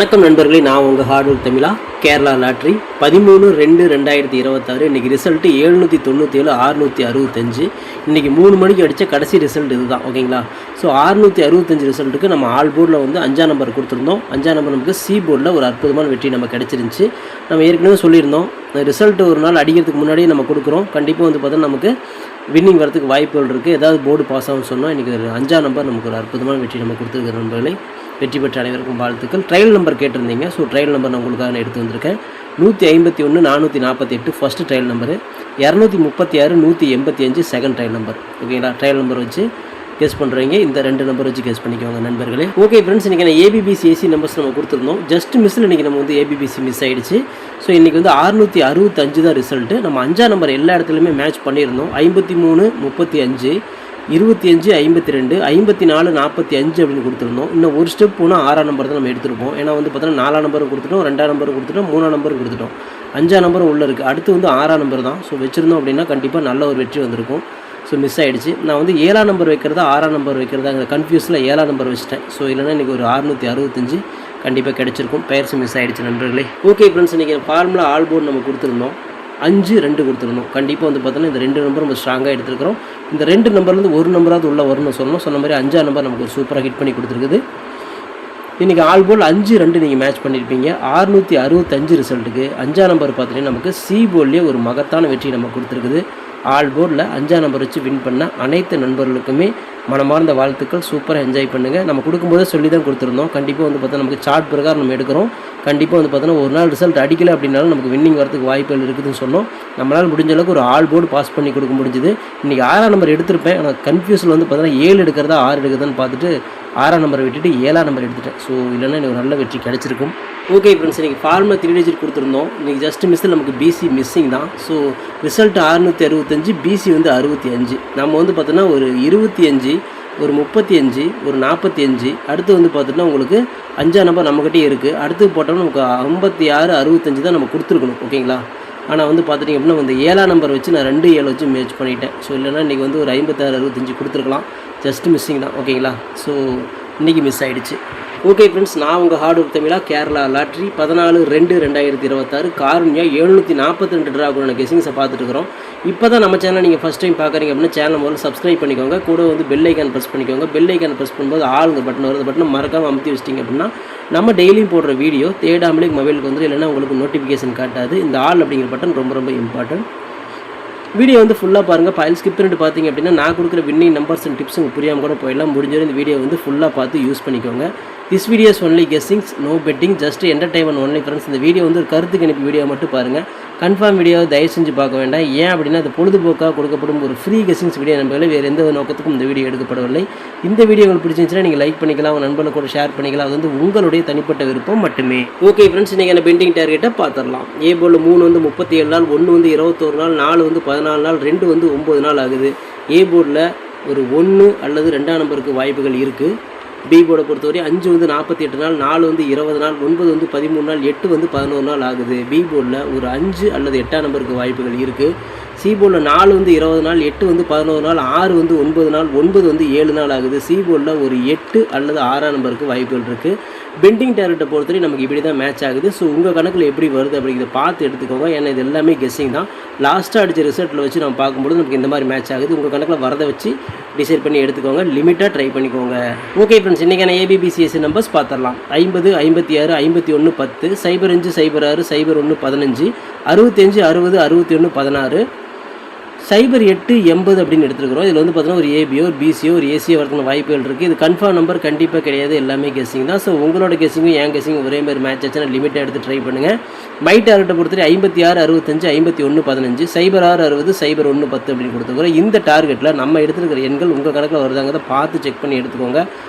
வணக்கம் நண்பர்களே, நான் உங்கள் ஹார்ட்வொர்க் தமிழா. கேரளா லாட்ரி 13/2/2026 இன்றைக்கி ரிசல்ட்டு 797 665. இன்றைக்கி 3 மணிக்கு அடித்த கடைசி ரிசல்ட் இது தான். ஓகேங்களா? ஸோ 665 ரிசல்ட்டுக்கு நம்ம ஆல் போர்டில் வந்து 5ஆம் நம்பர் கொடுத்துருந்தோம். 5ஆம் நம்பர் நமக்கு சி போர்டில் ஒரு அற்புதமான வெற்றி நம்ம கிடச்சிருந்துச்சு. நம்ம ஏற்கனவே சொல்லியிருந்தோம், ரிசல்ட் ஒரு நாள் அடிக்கிறதுக்கு முன்னாடியே நம்ம கொடுக்குறோம். கண்டிப்பாக வந்து பார்த்தோன்னா நமக்கு வின்னிங் வரதுக்கு வாய்ப்புகள் இருக்குது. ஏதாவது போர்டு பாஸ் ஆகும்னு சொன்னால் இன்றைக்கி 5ஆம் நம்பர் நமக்கு ஒரு அற்புதமான வெற்றி நம்ம கொடுத்துருக்கிற நண்பர்களை. வெற்றி பெற்ற அனைவருக்கும் வாழ்த்துக்கள். ட்ரையல் நம்பர் கேட்டிருந்தீங்க. ஸோ ட்ரையல் நம்பர் நான் உங்களுக்காக எடுத்து வந்திருக்கேன். 151 448 first trial number, 236 185 second trial number. ஓகேங்களா? ட்ரையல் நம்பர் வச்சு கெஸ் பண்ணுறீங்க. இந்த 2 நம்பர் வச்சு கெஸ் பண்ணிக்கோங்க நண்பர்களே. ஓகே ஃப்ரெண்ட்ஸ், இன்றைக்கி நான் ஏபிபிசி ஏசி நம்பர்ஸ் நம்ம கொடுத்துருந்தோம். ஜஸ்ட் மிஸ்ஸில் இன்றைக்கி நம்ம வந்து ஏபிபிசி மிஸ் ஆகிடுச்சு. ஸோ இன்றைக்கி வந்து 665 தான் ரிசல்ட்டு. நம்ம 5ஆம் நம்பர் எல்லா இடத்துலையுமே மேட்ச் பண்ணியிருந்தோம். 53 35 25 52 54 45 அப்படின்னு கொடுத்துருந்தோம். இன்னும் ஒரு ஸ்டெப் போனால் 6ஆம் நம்பர் தான் நம்ம எடுத்துருப்போம். ஏன்னா வந்து பார்த்தோன்னா 4ஆம் நம்பரும் கொடுத்துட்டோம், 2ஆம் நம்பரும் கொடுத்துட்டோம், 3ஆம் நம்பரும் கொடுத்துட்டோம், 5ஆம் நம்பரும் உள்ளே இருக்குது. அடுத்து வந்து 6ஆம் நம்பர் தான். ஸோ வச்சுருந்தோம் அப்படின்னா கண்டிப்பாக நல்ல ஒரு வெற்றி வந்திருக்கும். ஸோ மிஸ் ஆகிடுச்சு. நான் வந்து 7ஆம் நம்பர் வைக்கிறதா 6ஆம் நம்பர் வைக்கிறதாங்கிற கன்ஃபியூஸில் 7ஆம் நம்பர் வச்சுட்டேன். ஸோ இல்லைனா இன்றைக்கி ஒரு 665 கண்டிப்பாக கிடச்சிருக்கும். பெயர்ஸ் மிஸ் ஆகிடுச்சு நண்பர்களே. ஓகே ஃப்ரெண்ட்ஸ், இன்றைக்கி ஃபார்முலா ஆல் போர்டு நம்ம கொடுத்துருந்தோம். 5 2 கொடுத்துருந்தோம். கண்டிப்பாக வந்து பார்த்தோன்னா இந்த 2 நம்பர் நம்ம ஸ்ட்ராங்காக எடுத்துருக்கிறோம். இந்த 2 நம்பர்லேருந்து ஒரு நம்பராவது உள்ளே வரணும்னு சொல்லணும். சொன்ன மாதிரி 5ஆம் நம்பர் நமக்கு ஒரு சூப்பராக ஹிட் பண்ணி கொடுத்துருக்குது. இன்றைக்கி ஆல் போர்டில் 5 2 நீங்கள் மேட்ச் பண்ணியிருப்பீங்க. 665 ரிசல்ட்டுக்கு 5ஆம் நம்பர் பார்த்தீங்கன்னா நமக்கு சி போர்ட்லேயே ஒரு மகத்தான வெற்றி நம்ம கொடுத்துருக்குது. ஆல் போர்டில் 5ஆம் நம்பர் வச்சு வின் பண்ண அனைத்து நண்பர்களுக்குமே மனமார்ந்த வாழ்த்துக்கள். சூப்பராக என்ஜாய் பண்ணுங்கள். நம்ம கொடுக்கும்போதே சொல்லி தான் கொடுத்துருந்தோம். கண்டிப்பாக வந்து பார்த்தா நமக்கு சார்ட் பிரகாரம் நம்ம எடுக்கிறோம். கண்டிப்பாக வந்து பார்த்தோன்னா ஒரு நாள் ரிசல்ட் அடிக்கலை அப்படின்னாலும் நமக்கு வின்னிங் வரதுக்கு வாய்ப்புகள் இருக்குதுன்னு சொன்னோம். நம்மளால் முடிஞ்ச அளவுக்கு ஒரு ஆல் போர்டு பாஸ் பண்ணி கொடுக்க முடிஞ்சுது. இன்றைக்கி 6ஆம் நம்பர் எடுத்திருப்பேன். ஆனால் கன்ஃபியூஸில் வந்து பார்த்தோன்னா 7 எடுக்கிறதா 6 எடுக்கிறதான்னு பார்த்துட்டு 6ஆம் நம்பரை விட்டுட்டு 7ஆம் நம்பர் எடுத்துட்டேன். ஸோ இல்லைன்னா எனக்கு ஒரு நல்ல வெற்றி கிடச்சிருக்கும். ஓகே ஃப்ரெண்ட்ஸ், இன்றைக்கி ஃபார்முலா 3 டிஜிட் கொடுத்துருந்தோம். இன்றைக்கி ஜஸ்ட் மிஸ்ஸில் நமக்கு பிசி மிஸ்ஸிங் தான். ஸோ ரிசல்ட் 665, பிசி வந்து 65. நம்ம வந்து பார்த்தோன்னா ஒரு 25 ஒரு 35 ஒரு 45 அடுத்து வந்து பார்த்தோன்னா உங்களுக்கு 5ஆம் நம்பர் நம்மக்கிட்டே இருக்குது. அடுத்து போட்டோம்னா நமக்கு 56 65 தான் நம்ம கொடுத்துருக்கணும். ஓகேங்களா? ஆனால் வந்து பார்த்துட்டிங்க அப்படின்னா வந்து 7ஆம் நம்பர் வச்சு நான் 2 7 வச்சு மேட்ச் பண்ணிட்டேன். ஸோ இல்லைனா இன்றைக்கி வந்து ஒரு 56 65 கொடுத்துருக்கலாம். ஜஸ்ட் மிஸ்ஸிங் தான். ஓகேங்களா? ஸோ இன்றைக்கி மிஸ் ஆகிடுச்சு. ஓகே ஃப்ரெண்ட்ஸ், நான் உங்கள் ஹார்ட்வொர்க் தமிழா. கேரளா லாட்ரி 14/2/2026 காரணியா 742 ட்ராக்குள்ள கெஸிங்ஸை பார்த்துட்டு இருக்கிறோம். இப்போ தான் நம்ம சேனல் நீங்கள் ஃபஸ்ட் டைம் பார்க்குறீங்க அப்படின்னா சேனல் முதல்ல சப்ஸ்கிரைப் பண்ணிக்கோங்க. கூட வந்து பெல் ஐக்கான் ப்ரெஸ் பண்ணிக்கோங்க. பெல் ஐக்கான் ப்ரெஸ் பண்ணும்போது ஆளுங்க பட்டன் வருது. பட்டனை மறக்காமல் அமுத்தி வச்சிட்டிங்க அப்படின்னா நம்ம டெய்லியும் போடுற வீடியோ தேடாமலே மொபைலுக்கு வந்து இல்லைன்னா உங்களுக்கு நோட்டிஃபிகேஷன் காட்டாது. இந்த ஆல் அப்படிங்கிற பட்டன் ரொம்ப ரொம்ப இம்பார்ட்டன்ட். வீடியோ வந்து ஃபுல்லாக பாருங்கள். ஃபைல் ஸ்கிப் பண்ணிட்டு பார்த்தீங்க அப்படின்னா நான் கொடுக்குற வின்னிங் நம்பர்ஸ் அண்ட் டிப்ஸ் உங்களுக்கு புரியாமல் கூட போயிடலாம். முடிஞ்சவரை இந்த வீடியோ வந்து ஃபுல்லாக பார்த்து யூஸ் பண்ணிக்கோங்க. This videos only guessings, no betting, just entertainment only friends. இந்த வீடியோ வந்து ஒரு கருத்துக்கு அனுப்பி வீடியோ மட்டும் பாருங்கள். கன்ஃபார்ம் வீடியோவை தயவு செஞ்சு பார்க்க வேண்டாம். ஏன் அப்படின்னா அது பொழுதுபோக்காக கொடுக்கப்படும் ஒரு ஃப்ரீ கெஸ்ஸிங்ஸ் வீடியோ நண்பர்களே. வேறு எந்த நோக்கத்துக்கும் இந்த வீடியோ எடுக்கப்படவில்லை. இந்த வீடியோ உங்களுக்கு பிடிச்சிருந்துச்சுன்னா நீங்கள் லைக் பண்ணிக்கலாம், உங்கள் நண்பர்களை கூட ஷேர் பண்ணிக்கலாம். அது வந்து உங்களுடைய தனிப்பட்ட விருப்பம் மட்டுமே. ஓகே ஃப்ரெண்ட்ஸ், இன்றைக்கி என்ன பெண்டிங் டார்கெட்டை பார்த்துடலாம். ஏ போர்டில் 3 வந்து 37 நாள், 1 வந்து 21 நாள், 4 வந்து 14 நாள், 2 வந்து 9 நாள் ஆகுது. ஏ போர்டில் ஒரு 1 அல்லது 2ஆம் நம்பருக்கு வாய்ப்புகள் இருக்குது. பி போர்டை பொறுத்தவரை 5 வந்து 48 நாள், 4 வந்து 20 நாள், 9 வந்து 13 நாள், 8 வந்து 11 நாள் ஆகுது. பி போர்டில் ஒரு 5 அல்லது 8ஆம் நம்பருக்கு வாய்ப்புகள் இருக்குது. சி போர்டில் 4 வந்து 20 நாள், 8 வந்து 11 நாள், 6 வந்து 9 நாள், 9 வந்து 7 நாள் ஆகுது. சி போர்டில் ஒரு 8 அல்லது 6ஆம் நம்பருக்கு வாய்ப்புகள் இருக்குது. பெண்டிங் டார்கெட்டை பொறுத்தவரை நமக்கு இப்படி தான் மேட்ச் ஆகுது. ஸோ உங்கள் கணக்கில் எப்படி வருது அப்படிங்கிறத பார்த்து எடுத்துக்கோங்க. ஏன்னா இது எல்லாமே கெஸ்ஸிங் தான். லாஸ்ட்டாக அடித்த ரிசல்ட்டில் வச்சு நம்ம பார்க்கும்போது நமக்கு இந்த மாதிரி மேட்ச் ஆகுது. உங்கள் கணக்கில் வரதை வச்சு டிசைட் பண்ணி எடுத்துக்கோங்க. லிமிட்டாக ட்ரை பண்ணிக்கோங்க. ஓகே ஃப்ரெண்ட்ஸ், இன்றைக்கான ஏபிபிசிஎஸ்சி நம்பர்ஸ் பார்த்துடலாம். 50 56 51 10 05 06 01 15 65 60 61 16 08 80 அப்படின்னு எடுத்துருக்கிறோம். இதில் வந்து பார்த்தீங்கன்னா ஒரு ஏபியோ ஒரு பிசியோ ஒரு ஏசியோ வரதுக்கான வாய்ப்புகள் இருக்குது. இது கன்ஃபார்ம் நம்பர் கண்டிப்பாக கிடையாது. எல்லாமே கெஸ்ஸிங் தான். ஸோ உங்களோட கெஸ்ஸிங்கும் என் கெஸ்ஸிங் ஒரே மாதிரி மேட்ச் ஆச்சுன்னா லிமிட்டாக எடுத்து ட்ரை பண்ணுங்கள். மை டார்கெட்டை பொறுத்தவரை 56 65 51 15 06 60 01 10 அப்படின்னு கொடுத்துருக்குறோம். இந்த டார்கெட்டில் நம்ம எடுத்துருக்கிற எண்கள் உங்கள் கணக்கில் வருதாங்கிறத பார்த்து செக் பண்ணி எடுத்துக்கோங்க.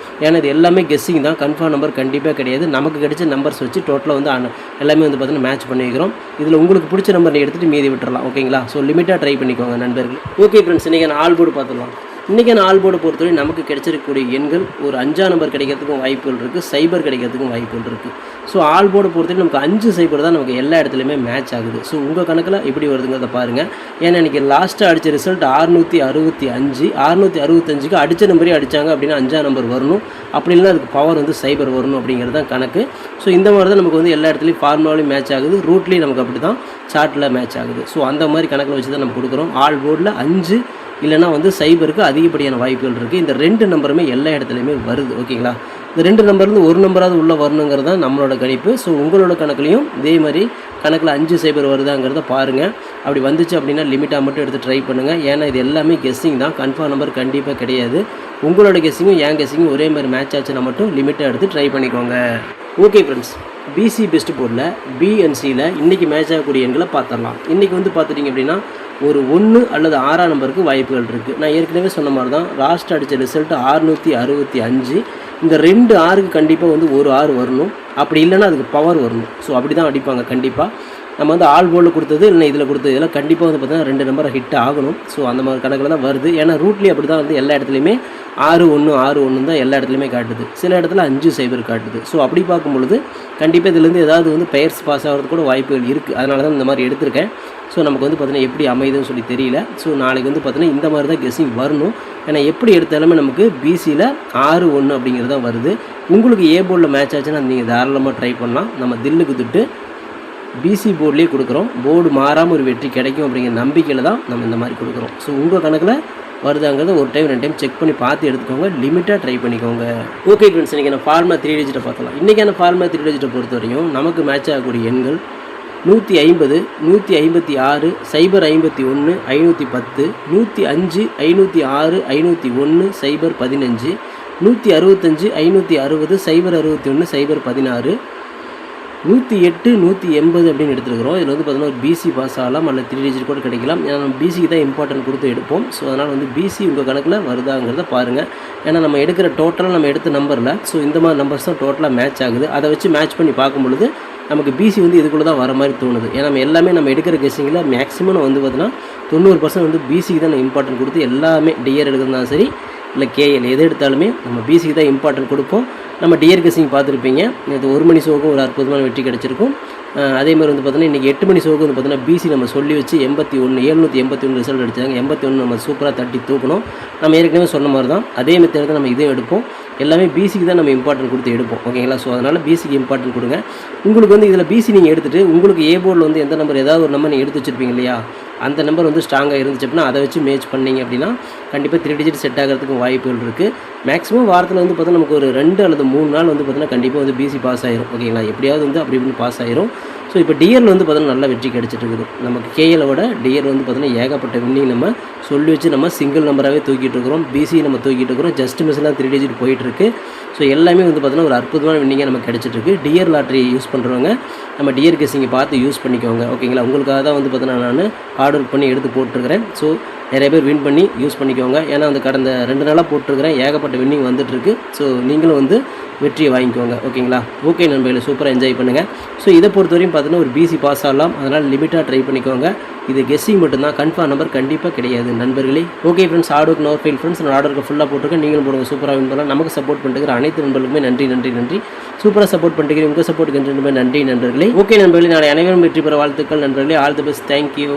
ஏன்னா இது எல்லாமே கெஸ்ஸிங் தான். கன்ஃபார்ம் நம்பர் கண்டிப்பாக கிடையாது. நமக்கு கிடைச்ச நம்பர்ஸ் வச்சு டோட்டலாக வந்து எல்லாமே வந்து பார்த்தீங்கன்னா மேட்ச் பண்ணி வைக்கிறோம். இதில் உங்களுக்கு பிடிச்ச நம்பர் எடுத்துகிட்டு மீதி விட்டுறலாம். ஓகேங்களா? ஸோ லிமிட்டாக ட்ரை பண்ணிக்கோங்க நண்பர்கள். ஓகே ஃப்ரெண்ட்ஸ், இன்றைக்கி நான் ஆல் போர்டு பார்த்துடலாம். இன்றைக்கான ஆல் போர்டை பொறுத்தவரை நமக்கு கிடைச்சிருக்கக்கூடிய எண்கள் ஒரு 5ஆம் நம்பர் கிடைக்கிறதுக்கும் வாய்ப்புகள் இருக்குது, சைபர் கிடைக்கிறதுக்கும் வாய்ப்புகள் இருக்குது. ஸோ ஆல் போர்டை பொறுத்தவரை நமக்கு 5 சைபர் தான் நமக்கு எல்லா இடத்துலையுமே மேட்ச் ஆகுது. ஸோ உங்கள் கணக்கில் எப்படி வருதுங்கிறத பாருங்கள். ஏன்னா இன்றைக்கி லாஸ்ட்டாக அடித்த ரிசல்ட் 665, 665க்கு அடித்த நம்பரே அடித்தாங்க அப்படின்னா 5ஆம் நம்பர் வரணும், அப்படி இல்லைன்னா அதுக்கு பவர் வந்து சைபர் வரணும் அப்படிங்கிறது தான் கணக்கு. ஸோ இந்த மாதிரி தான் நமக்கு வந்து எல்லா இடத்துலையும் ஃபார்முலாவிலையும் மேட்ச் ஆகுது, ரூட்லேயும் நமக்கு அப்படி தான் சார்ட்டில் மேட்ச் ஆகுது. ஸோ அந்த மாதிரி கணக்கில் வச்சு தான் நம்ம கொடுக்குறோம். ஆல் போர்டில் 5 இல்லைனா வந்து சைபருக்கு அதிகப்படியான வாய்ப்புகள் இருக்குது. இந்த 2 நம்பருமே எல்லா இடத்துலையுமே வருது. ஓகேங்களா, இந்த 2 நம்பர்லேருந்து ஒரு நம்பராவது உள்ளே வரணுங்கிறது தான் நம்மளோட கணிப்பு. ஸோ உங்களோட கணக்குலையும் இதே மாதிரி கணக்கில் 5 சைபர் வருதாங்கிறத பாருங்கள். அப்படி வந்துச்சு அப்படின்னா லிமிட்டாக மட்டும் எடுத்து ட்ரை பண்ணுங்கள். ஏன்னா இது எல்லாமே கெஸ்ஸிங் தான், கன்ஃபார்ம் நம்பர் கண்டிப்பாக கிடையாது. உங்களோட கெஸ்ஸிங்கும் என் கெஸ்ஸிங்கும் ஒரே மாதிரி மேட்ச் ஆச்சுன்னா மட்டும் லிமிட்டாக எடுத்து ட்ரை பண்ணிக்கோங்க. ஓகே ஃப்ரெண்ட்ஸ், பிசி பெஸ்ட் போர்டில் பிஎன்சியில் இன்றைக்கி மேட்ச் ஆகக்கூடிய எண்களை பார்த்துடலாம். இன்றைக்கி வந்து பார்த்துட்டிங்க அப்படின்னா ஒரு 1 அல்லது 6ஆம் நம்பருக்கு வாய்ப்புகள் இருக்குது. நான் ஏற்கனவே சொன்ன மாதிரி தான் லாஸ்ட் அடித்த ரிசல்ட்டு 665. இந்த 2 6க்கு கண்டிப்பாக வந்து ஒரு 6 வரணும், அப்படி இல்லைன்னா அதுக்கு பவர் வரணும். ஸோ அப்படி தான் அடிப்பாங்க கண்டிப்பாக. நம்ம வந்து ஆல் போர்டில் கொடுத்தது இல்லை இதில் கொடுத்தது இதெல்லாம் கண்டிப்பாக வந்து பார்த்தீங்கன்னா 2 நம்பரை ஹிட் ஆகணும். ஸோ அந்த மாதிரி கணக்கில் தான் வருது. ஏன்னா ரூட்லேயே அப்படி தான் வந்து எல்லா இடத்துலையுமே 6-1 6-1 தான் எல்லா இடத்துலையுமே காட்டுது, சில இடத்துல 5 சைபர் காட்டுது. ஸோ அப்படி பார்க்கும்பொழுது கண்டிப்பாக இதுலேருந்து ஏதாவது வந்து பெயர்ஸ் பாஸ் ஆகிறதுக்கு கூட வாய்ப்புகள் இருக்குது. அதனால தான் இந்த மாதிரி எடுத்திருக்கேன். ஸோ நமக்கு வந்து பார்த்தீங்கன்னா எப்படி அமைதுன்னு சொல்லி தெரியல. ஸோ நாளைக்கு வந்து பார்த்தீங்கன்னா இந்த மாதிரி தான் கெஸ்ஸிங் வரணும். ஏன்னா எப்படி எடுத்தாலுமே நமக்கு பிசியில் 6-1 அப்படிங்கிறது தான் வருது. உங்களுக்கு ஏ போர்டில் மேட்ச் ஆச்சுன்னா நீங்கள் தாராளமாக ட்ரை பண்ணலாம். நம்ம தில்லுக்கு துட்டு பிசி போர்ட்லேயே கொடுக்குறோம். போர்டு மாறாமல் ஒரு வெற்றி கிடைக்கும் அப்படிங்கிற நம்பிக்கையில் தான் நம்ம இந்த மாதிரி கொடுக்குறோம். ஸோ உங்கள் கணக்கில் வருதாங்கிறத ஒரு டைம் 2 டைம் செக் பண்ணி பார்த்து எடுத்துக்கோங்க, லிமிட்டாக ட்ரை பண்ணிக்கோங்க. ஓகே ஃப்ரெண்ட்ஸ், இன்றைக்கி நான் ஃபார்முலா 3 டிஜிட்டை பார்க்கலாம். இன்றைக்கான ஃபார்முலா 3 டிஜிட்டை பொறுத்த வரையும் நமக்கு மேட்ச் ஆகக்கூடிய எண்கள் 150, 156, 051, 510, 105, 506, 501, 015, 165, 560, 061, 016, 108, 180 அப்படின்னு எடுத்துருக்கிறோம். இதில் வந்து பார்த்தீங்கன்னா ஒரு பிசி பாஸ் ஆகலாம், அல்லது 3 டிஜிட் கூட கிடைக்கலாம். ஏன்னா நம்ம பிசிக்கு தான் இம்பார்ட்டன்ட் கொடுத்து எடுப்போம். ஸோ அதனால் வந்து பிசி உங்கள் கணக்கில் வருதாங்கிறத பாருங்கள். ஏன்னா நம்ம எடுக்கிற டோட்டலாக நம்ம எடுத்த நம்பரில் ஸோ இந்த மாதிரி நம்பர்ஸ் தான் டோட்டலாக மேட்ச் ஆகுது. அதை வச்சு மேட்ச் பண்ணி பார்க்கும்பொழுது நமக்கு பிசி வந்து இதுக்குள்ளே தான் வர மாதிரி தோணுது. ஏன்னா நம்ம எல்லாமே நம்ம எடுக்கிற கெஸ்ஸிங்கில் மேக்ஸிமம் வந்து பார்த்தீங்கன்னா 90% வந்து பிசிக்கு தான் இம்பார்ட்டன்ட் கொடுத்து எல்லாமே டிஆர் எடுக்கிறதுனாலும் சரி இல்லை கேஎல் எது எடுத்தாலுமே நம்ம பிசிக்கு தான் இம்பார்ட்டன்ட் கொடுப்போம். நம்ம டிஆர் கெஸ்ஸிங் பார்த்துருப்பீங்க. இது 1 மணி ஷோவுக்கும் ஒரு அற்புதமான வெற்றி கிடச்சிருக்கும். அதேமாதிரி வந்து பார்த்தீங்கன்னா இன்றைக்கி 8 மணி ஷோவுக்கு வந்து பார்த்தீங்கன்னா பிசி நம்ம சொல்லி வச்சு 781 ரிசல்ட் அடித்தாங்க. 81 நம்ம சூப்பராக தட்டி தூக்கணும். நம்ம ஏற்கனவே சொன்ன மாதிரி தான் அதே மெத்தட் தான் நம்ம இதையும் எடுப்போம். எல்லாமே பிசிக்கு தான் நம்ம இம்பார்ட்டன்ட் கொடுத்து எடுப்போம். ஓகேங்களா, ஸோ அதனால் பிசிக்கு இம்பார்ட்டன்ட் கொடுங்க. உங்களுக்கு வந்து இதில் பிசி நீங்கள் எடுத்துகிட்டு உங்களுக்கு ஏ போர்டில் வந்து எந்த நம்பர் ஏதாவது ஒரு நம்பர் நீங்கள் எடுத்து வச்சுருப்பீங்க இல்லையா, அந்த நம்பர் வந்து ஸ்ட்ராங்காக இருந்துச்சு அப்படின்னா அதை வச்சு மேட்ச் பண்ணிங்க அப்படின்னா கண்டிப்பாக 3 டிஜிட் செட் ஆகிறதுக்கும் வாய்ப்புகள் இருக்குது. மேக்ஸிமம் வாரத்தில் வந்து பார்த்தீங்கன்னா நமக்கு ஒரு 2 அல்லது 3 நாள் வந்து பார்த்தீங்கன்னா கண்டிப்பாக வந்து பிசி பாஸ் ஆயிரும். ஓகேங்களா, எப்படியாவது வந்து அப்படி இப்படின்னு பாஸ் ஆயிரும். ஸோ இப்போ டிஆரில் வந்து பார்த்தீங்கன்னா நல்ல வெற்றி கிடச்சிட்டு இருக்குது. நமக்கு கேஎலை விட டிஆர் வந்து பார்த்தீங்கன்னா ஏகப்பட்ட வின்னிங் நம்ம சொல்லி வச்சு நம்ம சிங்கிள் நம்பராகவே தூக்கிட்டு இருக்கிறோம். பிசி நம்ம தூக்கிட்டு இருக்கிறோம். ஜஸ்ட் மிஸ்லாம் 3 டிஜிட் போயிட்டுருக்கு. ஸோ எல்லாமே வந்து பார்த்தீங்கன்னா ஒரு அற்புதமான வின்னிங்காக நம்ம கிடச்சிட்ருக்கு. டிஆர் லாட்ரி யூஸ் பண்ணுறவங்க நம்ம டிஆர் கெஸ்ஸிங்கை பார்த்து யூஸ் பண்ணிக்கோங்க. ஓகேங்களா, உங்களுக்காக தான் வந்து பார்த்தீங்கன்னா நான் ஹார்ட் ஒர்க் பண்ணி எடுத்து போட்டுருக்கிறேன். ஸோ நிறைய பேர் வின் பண்ணி யூஸ் பண்ணிக்கோங்க. ஏன்னா அந்த கடந்த 2 நாளாக போட்டிருக்கிறேன், ஏகப்பட்ட வின்னிங் வந்துட்டுருக்கு. ஸோ நீங்களும் வந்து வெற்றியை வாங்கிக்கோங்க. ஓகேங்களா, ஓகே நண்பர்களே, சூப்பராக என்ஜாய் பண்ணுங்கள். ஸோ இதை பொறுத்தவரையும் பார்த்தீங்கன்னா ஒரு பிசி பாஸ் ஆகலாம். அதனால் லிமிட்டாக ட்ரை பண்ணிக்கோங்க. இது கெஸ்ஸிங் மட்டும்தான், கன்ஃபார்ம் நம்பர் கண்டிப்பாக கிடையாது நண்பர்களே. Okay friends, hard work nor fail friends. நான் ஆர்டருக்கு ஃபுல்லாக போட்டிருக்கேன். நீங்களும் போடுங்க, சூப்பராக வின் பண்ணலாம். நமக்கு சப்போர்ட் பண்ணிட்டு அனைத்து நண்பர்களுக்குமே நன்றி நன்றி நன்றி. சூப்பராக சப்போர்ட் பண்ணிட்டு உங்கள் சப்போர்ட்டுக்கு நன்றி நண்பர்களே. ஓகே நண்பர்களே, நாளை அனைவரும் வெற்றி பெற வாழ்த்துக்கள் நண்பர்களே. All the best, thank you.